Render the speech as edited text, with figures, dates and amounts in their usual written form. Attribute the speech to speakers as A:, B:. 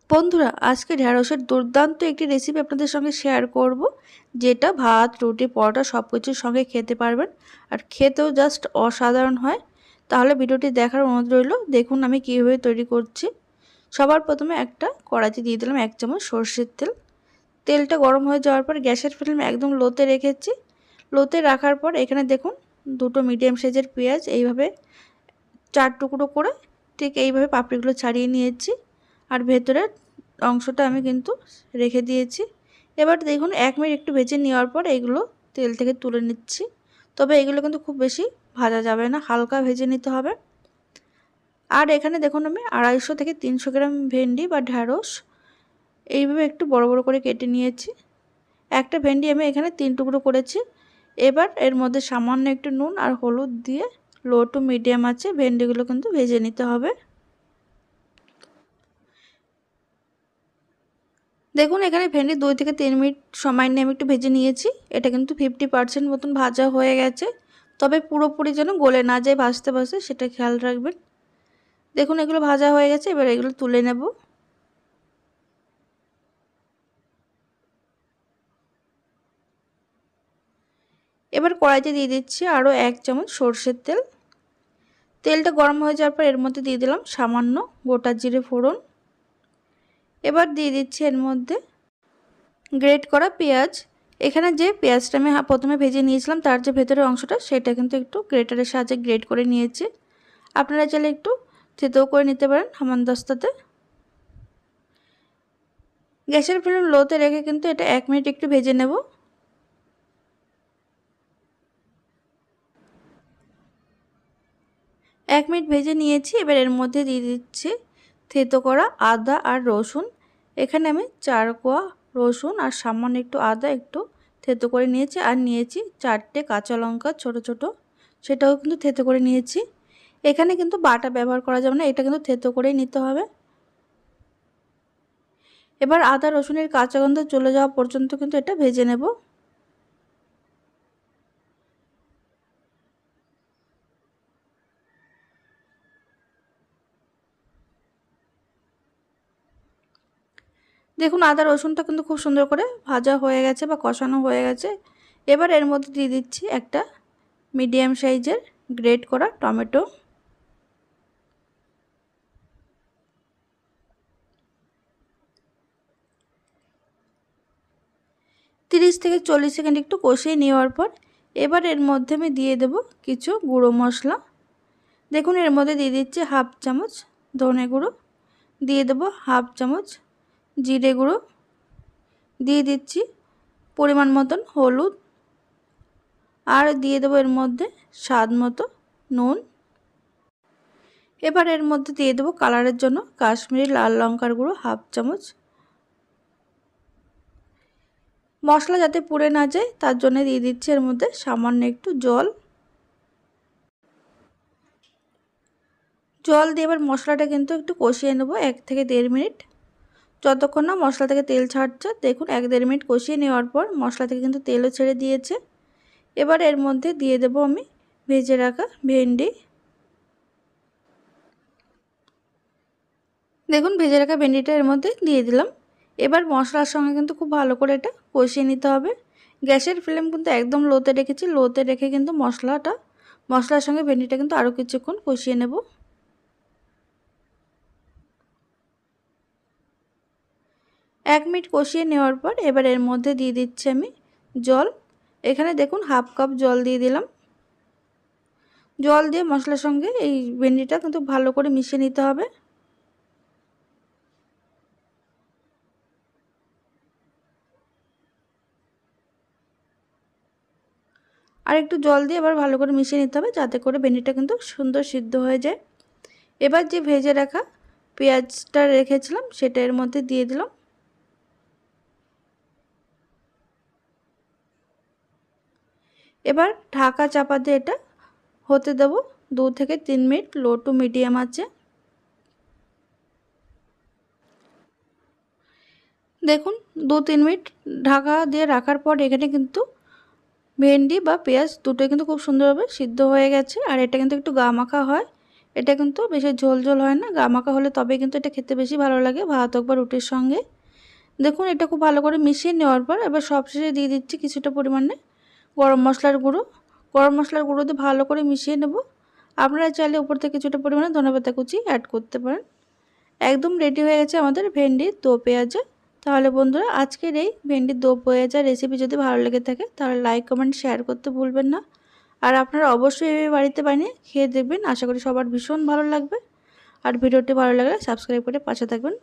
A: বন্ধুরা, আজকে ঢ্যাঁড়সের দুর্দান্ত একটি রেসিপি আপনাদের সঙ্গে শেয়ার করব, যেটা ভাত, রুটি, পরোটা সব কিছুর সঙ্গে খেতে পারবেন আর খেতেও জাস্ট অসাধারণ হয়। তাহলে ভিডিওটি দেখার অনুরোধ রইল। দেখুন আমি কীভাবে তৈরি করছি। সবার প্রথমে একটা কড়াইতে দিয়ে দিলাম 1 চামচ সর্ষের তেল। তেলটা গরম হয়ে যাওয়ার পর গ্যাসের ফ্লেম একদম লোতে রেখেছি। লোতে রাখার পর এখানে দেখুন দুটো মিডিয়াম সাইজের পেঁয়াজ এইভাবে 4 টুকরো করে ঠিক এইভাবে পাপড়িগুলো ছাড়িয়ে নিয়েছি আর ভেতরের অংশটা আমি কিন্তু রেখে দিয়েছি। এবার দেখুন 1 মিনিট একটু ভেজে নেওয়ার পর এগুলো তেল থেকে তুলে নিচ্ছি। তবে এগুলো কিন্তু খুব বেশি ভাজা যাবে না, হালকা ভেজে নিতে হবে। আর এখানে দেখুন আমি 250 থেকে 300 গ্রাম ভেন্ডি বা ঢ্যাঁড়স এইভাবে একটু বড় বড় করে কেটে নিয়েছি। একটা ভেন্ডি আমি এখানে 3 টুকরো করেছি। এবার এর মধ্যে সামান্য একটু নুন আর হলুদ দিয়ে লো টু মিডিয়াম আঁচে ভেন্ডিগুলো কিন্তু ভেজে নিতে হবে। দেখুন এখানে ভেন্ডি 2 থেকে 3 মিনিট সময় নিয়ে আমি একটু ভেজে নিয়েছি। এটা কিন্তু 50% মতন ভাজা হয়ে গেছে। তবে পুরোপুরি যেন গলে না যায় ভাজতে ভাজতে, সেটা খেয়াল রাখবেন। দেখুন এগুলো ভাজা হয়ে গেছে, এবার এগুলো তুলে নেব। এবার কড়াইতে দিয়ে দিচ্ছি আরও 1 চামচ সর্ষের তেল। তেলটা গরম হয়ে যাওয়ার পর এর মধ্যে দিয়ে দিলাম সামান্য গোটা জিরে ফোড়ন। এবার দিয়ে দিচ্ছি এর মধ্যে গ্রেট করা পেঁয়াজ। এখানে যে পেঁয়াজটা আমি প্রথমে ভেজে নিয়েছিলাম তার যে ভেতরের অংশটা, সেটা কিন্তু একটু গ্রেটারের সাহায্যে গ্রেট করে নিয়েছি। আপনারা চাইলে একটু থেঁতো করে নিতে পারেন হামানদিস্তাতে। গ্যাসের ফ্লেম লোতে রেখে কিন্তু এটা 1 মিনিট একটু ভেজে নেব। এক মিনিট ভেজে নিয়েছি। এবার এর মধ্যে দিয়ে দিচ্ছি থেঁতো করা আদা আর রসুন। এখানে আমি 4 কোয়া রসুন আর সামান্য একটু আদা একটু থেঁতো করে নিয়েছি, আর নিয়েছি 4টে কাঁচা লঙ্কা ছোট ছোট, সেটাও কিন্তু থেঁতো করে নিয়েছি। এখানে কিন্তু বাটা ব্যবহার করা যাবে না, এটা কিন্তু থেঁতো করেই নিতে হবে। এবার আদা রসুনের কাঁচা গন্ধ চলে যাওয়া পর্যন্ত কিন্তু এটা ভেজে নেব। দেখুন আদা রসুনটা কিন্তু খুব সুন্দর করে ভাজা হয়ে গেছে বা কষানো হয়ে গেছে। এবার এর মধ্যে দিয়ে দিচ্ছি একটা মিডিয়াম সাইজের গ্রেট করা টমেটো। তিরিশ থেকে 40 সেকেন্ড একটু কষিয়ে নেওয়ার পর এবার এর মধ্যে আমি দিয়ে দেব কিছু গুঁড়ো মশলা। দেখুন এর মধ্যে দিয়ে দিচ্ছি 1/2 চামচ ধনে গুঁড়ো, দিয়ে দেব 1/2 চামচ জিরে গুঁড়ো, দিয়ে দিচ্ছি পরিমাণ মতন হলুদ, আর দিয়ে দেবো এর মধ্যে স্বাদ মতো নুন। এবার এর মধ্যে দিয়ে দেবো কালারের জন্য কাশ্মীরি লাল লঙ্কার গুঁড়ো 1/2 চামচ। মশলা যাতে পুড়ে না যায় তার জন্য দিয়ে দিচ্ছি এর মধ্যে সামান্য একটু জল। জল দিয়ে এবার মশলাটা কিন্তু একটু কষিয়ে নেব 1 থেকে 1.5 মিনিট, যতক্ষণ না মশলা থেকে তেল ছাড়ছে। দেখুন 1-1.5 মিনিট কষিয়ে নেওয়ার পর মশলা থেকে কিন্তু তেলও ছেড়ে দিয়েছে। এবার এর মধ্যে দিয়ে দেব আমি ভেজে রাখা ভেন্ডি। দেখুন ভেজে রাখা ভেন্ডিটা এর মধ্যে দিয়ে দিলাম। এবার মশলার সঙ্গে কিন্তু খুব ভালো করে এটা কষিয়ে নিতে হবে। গ্যাসের ফ্লেম কিন্তু একদম লোতে রেখেছি। লোতে রেখে কিন্তু মশলার সঙ্গে ভেন্ডিটা কিন্তু আরও কিছুক্ষণ কষিয়ে নেব। 1 মিনিট কষিয়ে নেওয়ার পর এবার এর মধ্যে দিয়ে দিচ্ছি আমি জল। এখানে দেখুন 1/2 কাপ জল দিয়ে দিলাম। জল দিয়ে মশলার সঙ্গে এই ভেন্ডিটা কিন্তু ভালো করে মিশিয়ে নিতে হবে। আর একটু জল দিয়ে এবার ভালো করে মিশিয়ে নিতে হবে, যাতে করে ভেন্ডিটা কিন্তু সুন্দর সিদ্ধ হয়ে যায়। এবার যে ভেজে রাখা পেঁয়াজটা রেখেছিলাম সেটা এর মধ্যে দিয়ে দিলাম। এবার ঢাকা চাপা দিয়ে এটা হতে দেব 2 থেকে 3 মিনিট লো টু মিডিয়াম আঁচে। দেখুন 2-3 মিনিট ঢাকা দিয়ে রাখার পর এখানে কিন্তু ভেন্ডি বা পেঁয়াজ দুটোই কিন্তু খুব সুন্দরভাবে সিদ্ধ হয়ে গেছে। আর এটা কিন্তু একটু গা মাখা হয়। এটা কিন্তু বেশি ঝোল ঝোল হয় না, গামাখা হলে তবে কিন্তু এটা খেতে বেশি ভালো লাগে ভাত হোক বা রুটির সঙ্গে। দেখুন এটা খুব ভালো করে মিশিয়ে নেওয়ার পর এবার সবশেষে দিয়ে দিচ্ছি কিছুটা পরিমাণে গরম মশলার গুঁড়ো। গরম মশলার গুঁড়ো দিয়ে ভালো করে মিশিয়ে নেব। আপনারা চাইলে উপর থেকে কিছুটা পরিমাণে ধনেপাতা কুচি অ্যাড করতে পারেন। একদম রেডি হয়ে গেছে আমাদের ভেন্ডির দো পেঁয়াজা। তাহলে বন্ধুরা আজকের এই ভেন্ডির দো পেঁয়াজা রেসিপি যদি ভালো লেগে থাকে তাহলে লাইক কমেন্ট শেয়ার করতে ভুলবেন না। আর আপনারা অবশ্যই এভাবে বাড়িতে বানিয়ে খেয়ে দেখবেন, আশা করি সবার ভীষণ ভালো লাগবে। আর ভিডিওটি ভালো লাগলে সাবস্ক্রাইব করে পাশে থাকবেন।